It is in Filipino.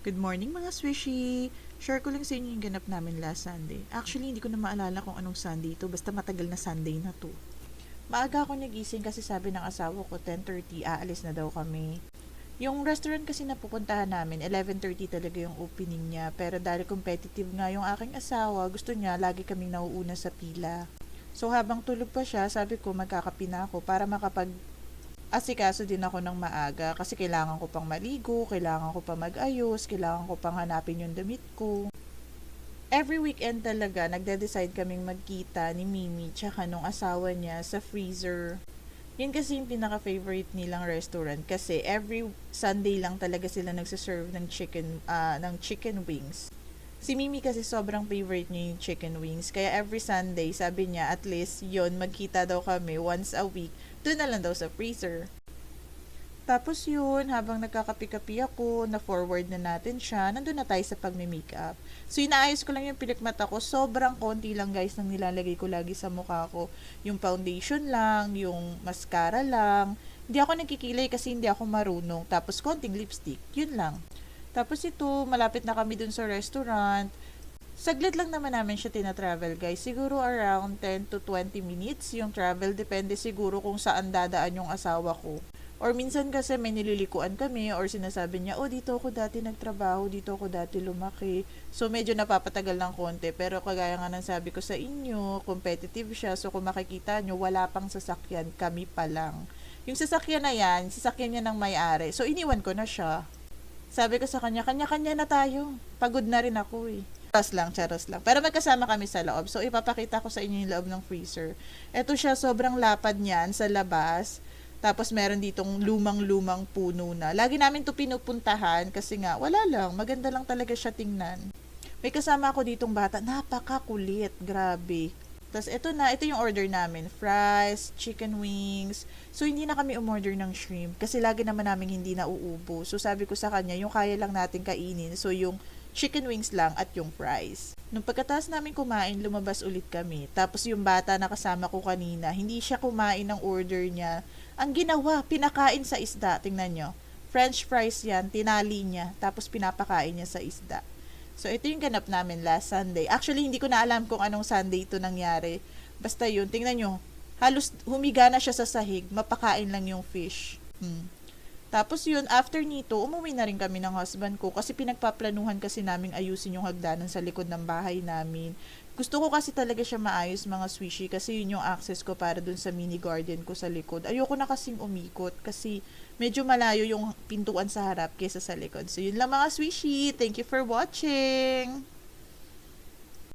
Good morning mga swishy! Share ko lang sa inyo yung ganap namin last Sunday. Actually, hindi ko na maalala kung anong Sunday ito, basta matagal na Sunday na to. Maaga ako nagising kasi sabi ng asawa ko 10:30 aalis na daw kami. Yung restaurant kasi na pupuntahan namin, 11:30 talaga yung opening niya. Pero dahil competitive nga yung aking asawa, gusto niya lagi kaming nauuna sa pila. So habang tulog pa siya, sabi ko magkakape na ako para asikaso din ako ng maaga kasi kailangan ko pang maligo, kailangan ko pang mag-ayos, kailangan ko pang hanapin yung damit ko. Every weekend talaga, nagde-decide kaming magkita ni Mimi tsaka nung asawa niya sa Freezer. Yan kasi yung pinaka-favorite nilang restaurant kasi every Sunday lang talaga sila nagsiserve ng chicken wings. Si Mimi kasi sobrang favorite niya yung chicken wings. Kaya every Sunday, sabi niya, at least yon magkita daw kami once a week. Doon na lang daw sa freezer. Tapos yun, habang nagkakapi-kapi ako, na-forward na natin siya, nandun na tayo sa pagme-makeup. So, inaayos ko lang yung pilikmata ko. Sobrang konti lang guys nang nilalagay ko lagi sa mukha ko. Yung foundation lang, yung mascara lang. Hindi ako nagkikilay kasi hindi ako marunong. Tapos konting lipstick. Yun lang. Tapos ito, malapit na kami dun sa restaurant. Saglit lang naman namin siya tina-travel guys. Siguro around 10 to 20 minutes yung travel. Depende siguro kung saan dadaan yung asawa ko. Or minsan kasi may nililikuan kami or sinasabi niya, oh dito ako dati nagtrabaho, dito ako dati lumaki. So medyo napapatagal ng konti. Pero kagaya nga ng sabi ko sa inyo, competitive siya. So kung makikita nyo, wala pang sasakyan, kami pa lang. Yung sasakyan na yan, sasakyan niya ng may-ari. So iniwan ko na siya. Sabi ko sa kanya, kanya-kanya na tayo. Pagod na rin ako eh. Charos lang. Pero magkasama kami sa loob. So, ipapakita ko sa inyo yung loob ng freezer. Ito siya, sobrang lapad niyan sa labas. Tapos, meron ditong lumang-lumang puno na. Lagi namin to pinupuntahan kasi nga, wala lang. Maganda lang talaga siya tingnan. May kasama ako ditong bata. Napakakulit. Grabe. Tapos ito yung order namin. Fries, chicken wings. So hindi na kami umorder ng shrimp kasi lagi naman namin hindi nauubo. So sabi ko sa kanya, yung kaya lang natin kainin. So yung chicken wings lang at yung fries. Nung pagkatapos namin kumain, lumabas ulit kami. Tapos yung bata na kasama ko kanina, hindi siya kumain ng order niya. Ang ginawa, pinakain sa isda. Tingnan nyo. French fries yan, tinali niya. Tapos pinapakain niya sa isda. So, ito yung ganap namin last Sunday. Actually, hindi ko na alam kung anong Sunday ito nangyari. Basta yun, tingnan nyo. Halos humiga na siya sa sahig. Mapakain lang yung fish. Tapos yun, after nito, umuwi na rin kami ng husband ko kasi pinagpaplanuhan kasi naming ayusin yung hagdanan sa likod ng bahay namin. Gusto ko kasi talaga siya maayos mga swishy kasi yun yung access ko para dun sa mini garden ko sa likod. Ayoko na kasing umikot kasi medyo malayo yung pintuan sa harap kaysa sa likod. So yun lang mga swishy. Thank you for watching!